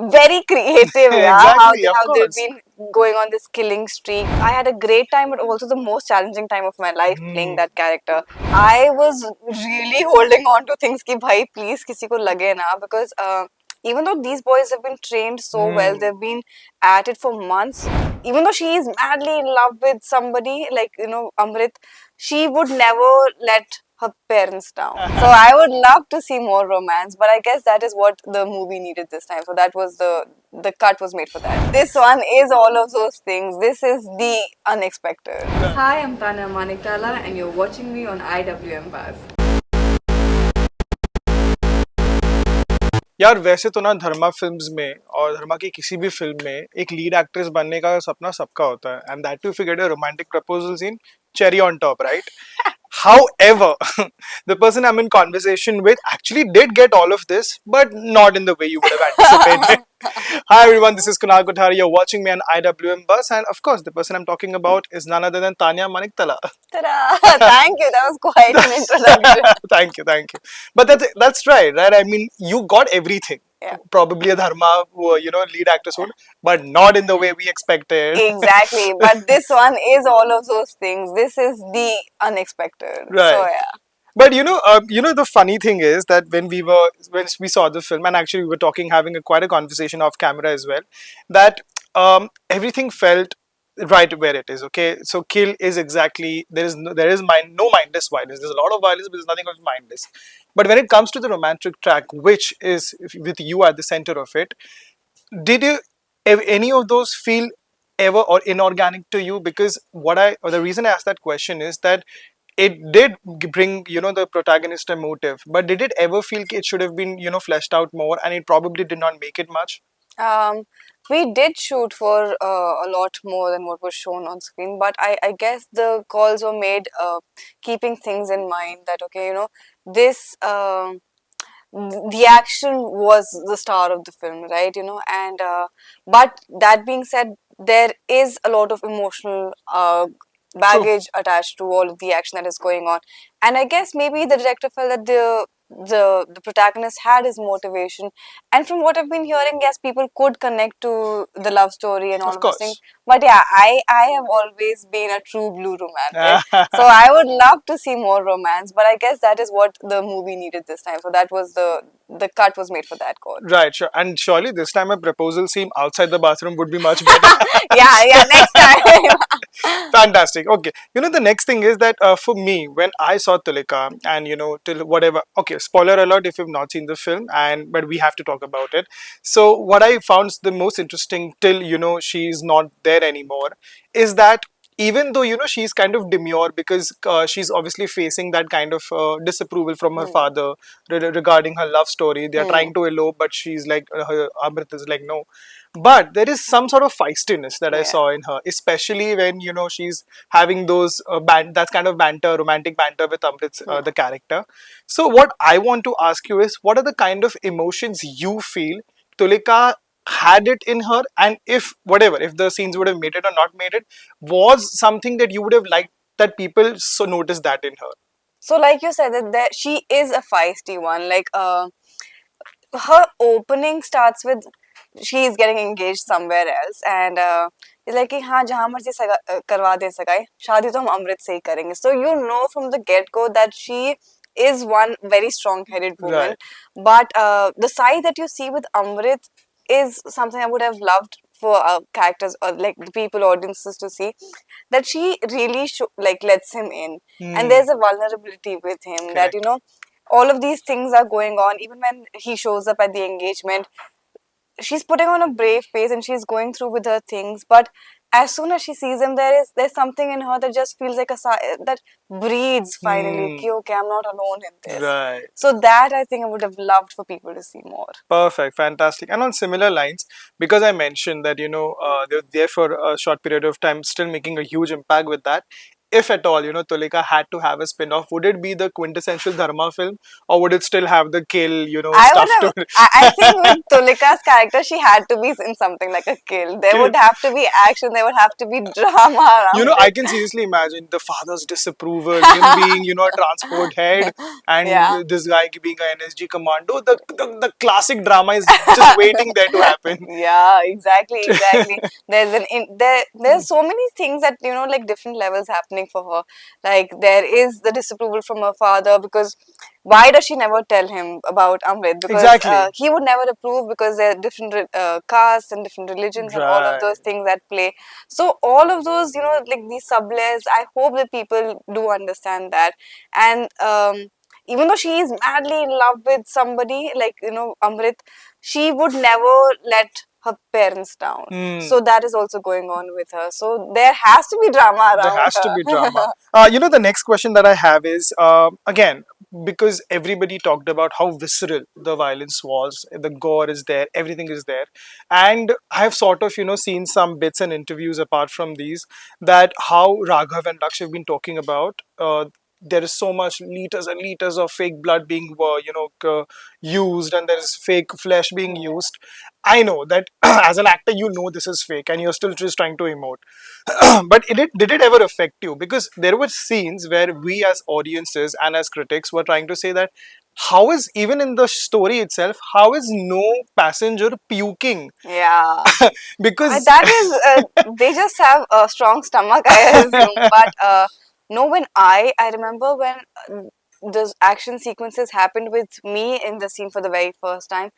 Very creative, yeah. Exactly, of How they've course. been going on this killing streak. I had a great time, but also the most challenging time of my life playing Hmm. that character. I was really holding on to things ki bhai please kisi ko lage na, because even though these boys have been trained so well, Hmm. they've been at it for months. Even though she is madly in love with somebody like Amrit, she would never let her parents down. So I would love to see more romance, but I guess that is what the movie needed this time. So that was the cut was made for that. This one is all of those things. This is the unexpected. Hi, I'm Taniya Maniktala, and you're watching me on IWMBuzz. यार वैसे तो ना धर्मा films में और धर्मा की किसी भी film में एक लीड एक्ट्रेस बनने का सपना सबका होता है एंड दैट टू फिर get a romantic proposal scene cherry on top, right? However, the person I'm in conversation with actually did get all of this, but not in the way you would have anticipated. Hi everyone, this is Kunal Kothari. You're watching me on IWMBuzz, and of course, the person I'm talking about is none other than Taniya Maniktala. Ta-da! Thank you. That was quite an introduction. Thank you, thank you. But that's right, right? I mean, you got everything. Yeah. Probably a Dharma, lead actress would, but not in the way we expected. Exactly. But this one is all of those things. This is the unexpected. So Right. yeah. But the funny thing is that when we saw the film, and actually we were talking, having quite a conversation off camera as well, that everything felt right where it is. Okay, so kill is exactly no mindless violence. There's a lot of violence, but there's nothing of mindless. But when it comes to the romantic track, which is with you at the center of it, did you any of those feel ever or inorganic to you? Because the reason I asked that question is that it did bring the protagonist a motive, but did it ever feel it should have been fleshed out more, and it probably did not make it much? Um, we did shoot for a lot more than what was shown on screen, but I guess the calls were made keeping things in mind that, okay, this the action was the star of the film, right? And but that being said, there is a lot of emotional True. baggage attached to all of the action that is going on, and I guess maybe the director felt that the protagonist had his motivation, and from what I've been hearing, yes, people could connect to the love story and all Of of those things. course. But yeah, I have always been a true blue romantic, so I would love to see more romance. But I guess that is what the movie needed this time. So that was the cut was made for that call. Right, sure. And surely this time a proposal scene outside the bathroom would be much better. Yeah, next time. Fantastic. Okay. The next thing is that for me, when I saw Tulika, and till whatever. Okay, spoiler alert if you've not seen the film, and but we have to talk about it. So what I found the most interesting till she's not there anymore is that even though she's kind of demure because she's obviously facing that kind of disapproval from her Hmm. father regarding her love story. They are Hmm. trying to elope, but she's like her Amrit is like no. But there is some sort of feistiness that I Yeah. saw in her, especially when she's having those that kind of banter, romantic banter with Amrit, Hmm. the character. So what I want to ask you is, what are the kind of emotions you feel Tulika had it in her, and if the scenes would have made it or not made it, was something that you would have liked that people so noticed that in her. So like you said that she is a feisty one. Like her opening starts with she is getting engaged somewhere else, and it's like कि हाँ जहाँ मर्जी करवा दे सगाई, शादी तो हम अमृत से ही करेंगे. So you know from the get go that she is one very strong headed woman, Right. but the side that you see with Amrit is something I would have loved for characters or like the people audiences to see, that she really like lets him in, and Hmm. there's a vulnerability with him that Correct. all of these things are going on. Even when he shows up at the engagement, she's putting on a brave face and she's going through with her things, but as soon as she sees him, there's something in her that just feels like that breathes finally, Hmm. okay, okay, I'm not alone in this. Right. So that I think I would have loved for people to see more. Perfect, fantastic. And on similar lines, because I mentioned that they were there for a short period of time, still making a huge impact with that. if at all, Tulika had to have a spin-off, would it be the quintessential Dharma film, or would it still have the kill, I would stuff to have. it? I think with Tulika's character, she had to be in something like a kill. There Kill. would have to be action. There would have to be drama around I it. can seriously imagine the father's disapproval, him being, a transport head, and Yeah. this guy being an NSG commando. The classic drama is just waiting there to happen. Yeah, exactly. There's so many things that like different levels happening for her. Like there is the disapproval from her father because why does she never tell him about Amrit? Because Exactly. he would never approve because there are different castes and different religions and all of Right. those things at play. So all of those, like these sublayers, I hope that people do understand that. And even though she is madly in love with somebody like Amrit, she would never let her parents down. Hmm. So that is also going on with her. So there has to be drama There around has to be drama. her. The next question that I have is again, because everybody talked about how visceral the violence was, the gore is there, everything is there. And I've sort of, seen some bits and interviews apart from these that how Raghav and Laksh have been talking about. There is so much liters and liters of fake blood being, used, and there is fake flesh being used. I know that as an actor, this is fake, and you're still just trying to emote. But did it ever affect you? Because there were scenes where we as audiences and as critics were trying to say that how is, even in the story itself, how is no passenger puking? Yeah. Because That is, they just have a strong stomach, I assume. But no, when I remember when those action sequences happened with me in the scene for the very first time,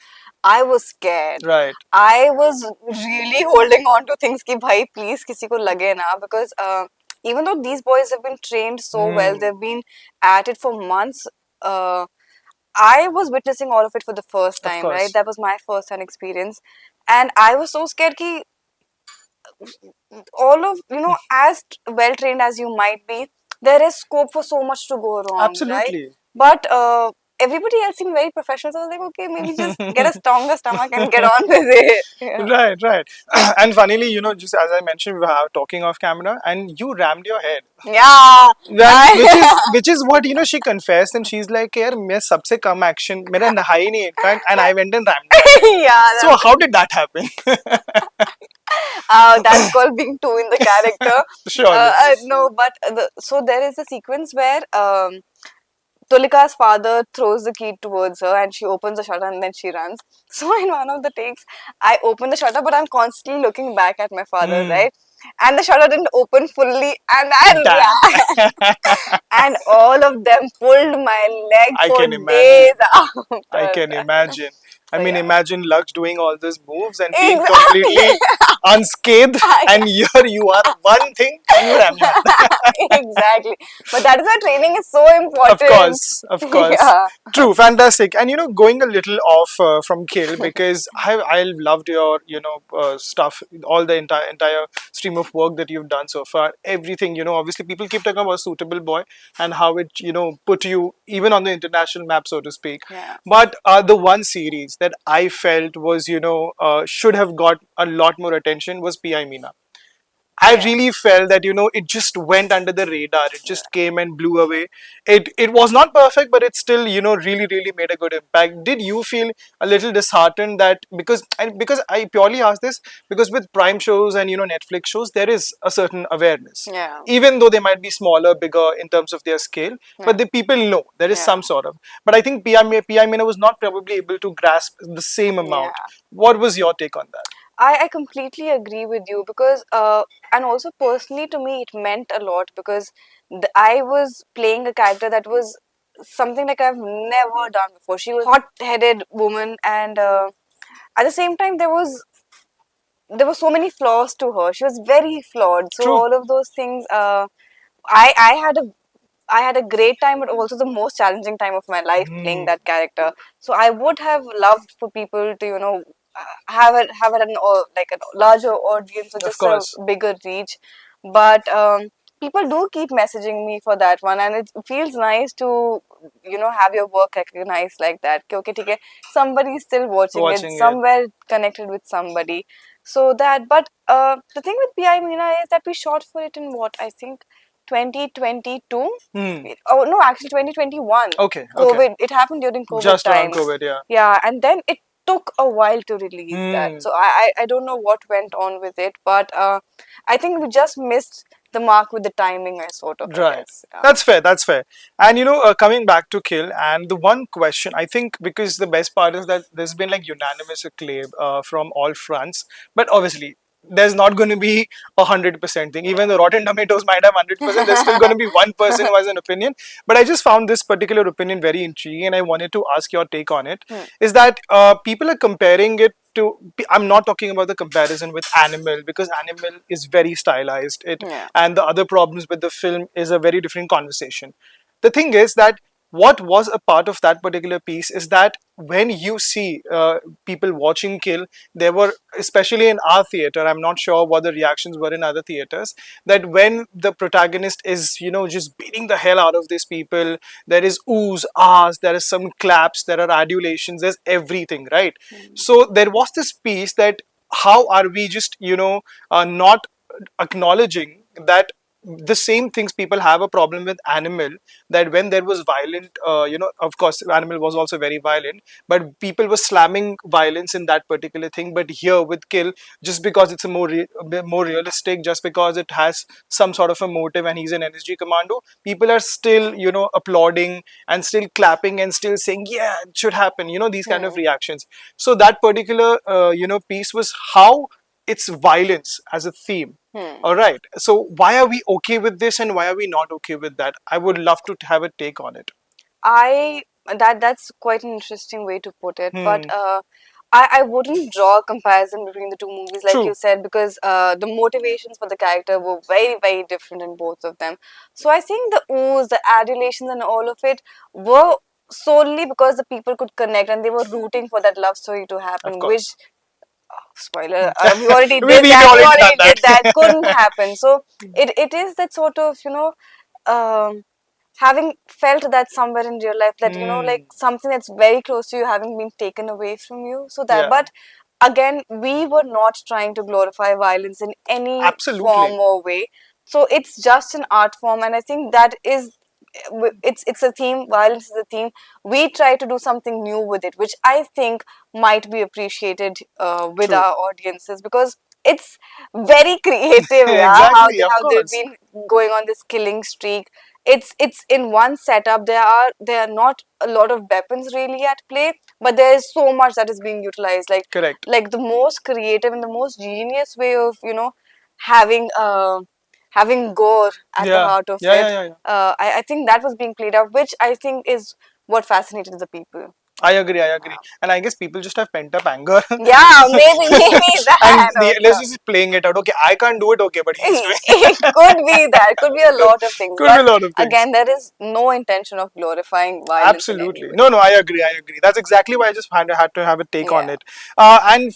I was scared. right. I was really holding on to things ki bhai please kisi ko lage na because even though these boys have been trained so well, Hmm. they've been at it for months. I was witnessing all of it for the first Of time, right? course. That was my first hand experience, and I was so scared ki all of as well trained as you might be, there is scope for so much to go wrong, right? Absolutely. But everybody else seemed very professional, so I was like, okay, maybe just get a stronger stomach and get on with it. Yeah. Right, right. And funnily, just as I mentioned, we were talking off camera, and you rammed your head. Yeah. Then, which is what she confessed, and she's like, "यार मैं सबसे कम action मेरा नहा ही नहीं in fact, and I went and rammed my head." Yeah, So how did that happen? that's called being two in the character. Surely. No, but so there is a sequence where Tulika's father throws the key towards her and she opens the shutter and then she runs. So in one of the takes, I open the shutter, but I'm constantly looking back at my father, Hmm. right? And the shutter didn't open fully, and Damn. I ran. And all of them pulled my leg I for can imagine. days after I can that. imagine. I So mean, yeah, imagine Lux doing all these moves and being exactly. completely unscathed, and here you are, one thing, and you ram your head. Exactly. But that is why training is so Of important. course, of course. Yeah. True, fantastic. And going a little off from Kill, because I loved your stuff, all the entire stream of work that you've done so far. Everything, obviously people keep talking about Suitable Boy and how it put you even on the international map, so to speak. Yeah. But the one series that I felt was should have got a lot more attention was Pi Meena. I Yeah. really felt that it just went under the radar. It just came and blew away. It was not perfect, but it still really made a good impact. Did you feel a little disheartened that because I purely ask this because with Prime shows and Netflix shows there is a certain awareness, Yeah. even though they might be smaller, bigger in terms of their scale, Yeah. but the people know there is Yeah. some sort of. But I think PI Mina was not probably able to grasp the same amount. Yeah. What was your take on that? I completely agree with you because, and also personally to me, it meant a lot because I was playing a character that was something like I've never done before. She was hot-headed woman, and at the same time, there were so many flaws to her. She was very flawed. So True. all of those things, I had a great time, but also the most challenging time of my life playing Hmm. that character. So I would have loved for people to, have it like a larger audience or Of just a course. bigger reach. But people do keep messaging me for that one, and it feels nice to, have your work recognized like that. कि, okay, ठीक है, somebody is still watching it, Watching it. somewhere connected with somebody. So that, but the thing with PI Meena is that we shot for it in what I think 2022. Hmm. Oh no, actually 2021. Okay. Okay. COVID. It happened during COVID Just around times. COVID. Yeah. Yeah, and then it took a while to release that. Hmm. So I don't know what went on with it, but I think we just missed the mark with the timing. I Right. guess. Yeah. That's fair. That's fair. And coming back to Kill, and the one question I think, because the best part is that there's been like unanimous acclaim from all fronts, but obviously there's not going to be 100% thing. Even though Rotten Tomatoes might have 100%, there's still going to be one person who has an opinion. But I just found this particular opinion very intriguing, and I wanted to ask your take on it. Hmm. Is that people are comparing it to? I'm not talking about the comparison with Animal, because Animal is very stylized. It Yeah. and the other problems with the film is a very different conversation. The thing is that what was a part of that particular piece is that when you see people watching Kill, there were, especially in our theater, I'm not sure what the reactions were in other theaters, that when the protagonist is just beating the hell out of these people, there is oohs, ahs, there is some claps, there are adulations, there's everything, right? Hmm. So there was this piece that how are we just not acknowledging that the same things people have a problem with Animal, that when there was violent, of course Animal was also very violent, but people were slamming violence in that particular thing. But here with Kill, just because it's a bit more realistic, just because it has some sort of a motive and he's an NSG commando, people are still applauding and still clapping and still saying yeah, it should happen, these kind of Hmm. reactions. So that particular piece was how it's violence as a theme. Hmm. All right. So why are we okay with this and why are we not okay with that? I would love to have a take on it. I that's quite an interesting way to put it, but Hmm. I wouldn't draw a comparison between the two movies, like you True. said, because the motivations for the character were very, very different in both of them. So I think the oohs, the adulations, and all of it were solely because the people could connect and they were rooting for that love story to Of happen, which course. spoiler, we already we did we've that. We already done already that. did that. Couldn't happen. So it is that sort of um having felt that somewhere in real life, that like Hmm. something that's very close to you having been taken away from you, so that, Yeah. but again, we were not trying to glorify violence in any form Absolutely. or way. So it's just an art form, and I think that is it's a theme. Violence is a theme. We try to do something new with it, which I think might be appreciated with True. our audiences, because it's very creative. Yeah, exactly. Of how they've course. been going on this killing streak. It's in one setup. There are not a lot of weapons really at play, but there is so much that is being utilized, Correct. like the most creative and the most genius way of having having gore at the Yeah. heart of Yeah. Yeah. it. Yeah. Yeah. I think that was being played out, which I think is what fascinated the people. I agree. I agree. And I guess people just have pent up anger, Yeah, maybe and that let's also. just playing it out. Okay, I can't do it. Okay, but he's doing. It could be that, could be a lot of things, Could be but a lot of things. again, there is no intention of glorifying violence in any Absolutely. way. No, no, I agree. I agree. That's exactly why I just had to have a take on Yeah. it. And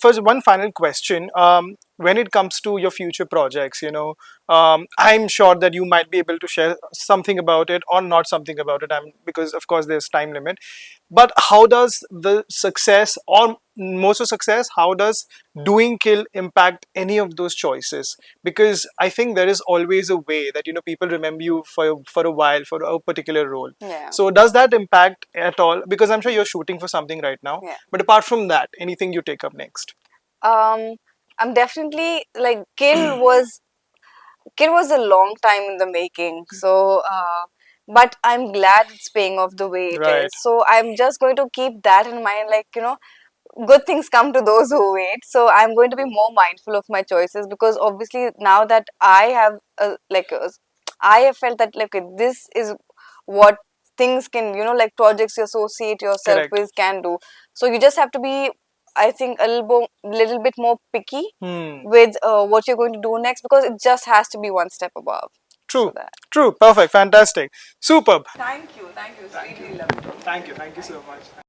first, one final question. When it comes to your future projects, I'm sure that you might be able to share something about it or not something about it. Because of course there's time limit. But how does the success or most of success, how does doing Kill impact any of those choices? Because I think there is always a way that people remember you for a while for a particular role. Yeah. So does that impact at all? Because I'm sure you're shooting for something right now. Yeah. But apart from that, anything you take up next? um I'm definitely like Kid was a long time in the making, so but I'm glad it's paying off the way it is. Right. So I'm just going to keep that in mind, like good things come to those who wait. So I'm going to be more mindful of my choices, because obviously now that I have I have felt that like this is what things can, like projects you associate yourself Correct. with can do. So you just have to be, I think, a little bit more picky Hmm. with what you're going to do next, because it just has to be one step above. So True. that. True. Perfect. Fantastic. Superb. Thank you. Thank you. It's Thank you. really lovely talking to Thank you. you. Thank you Thank so you. much.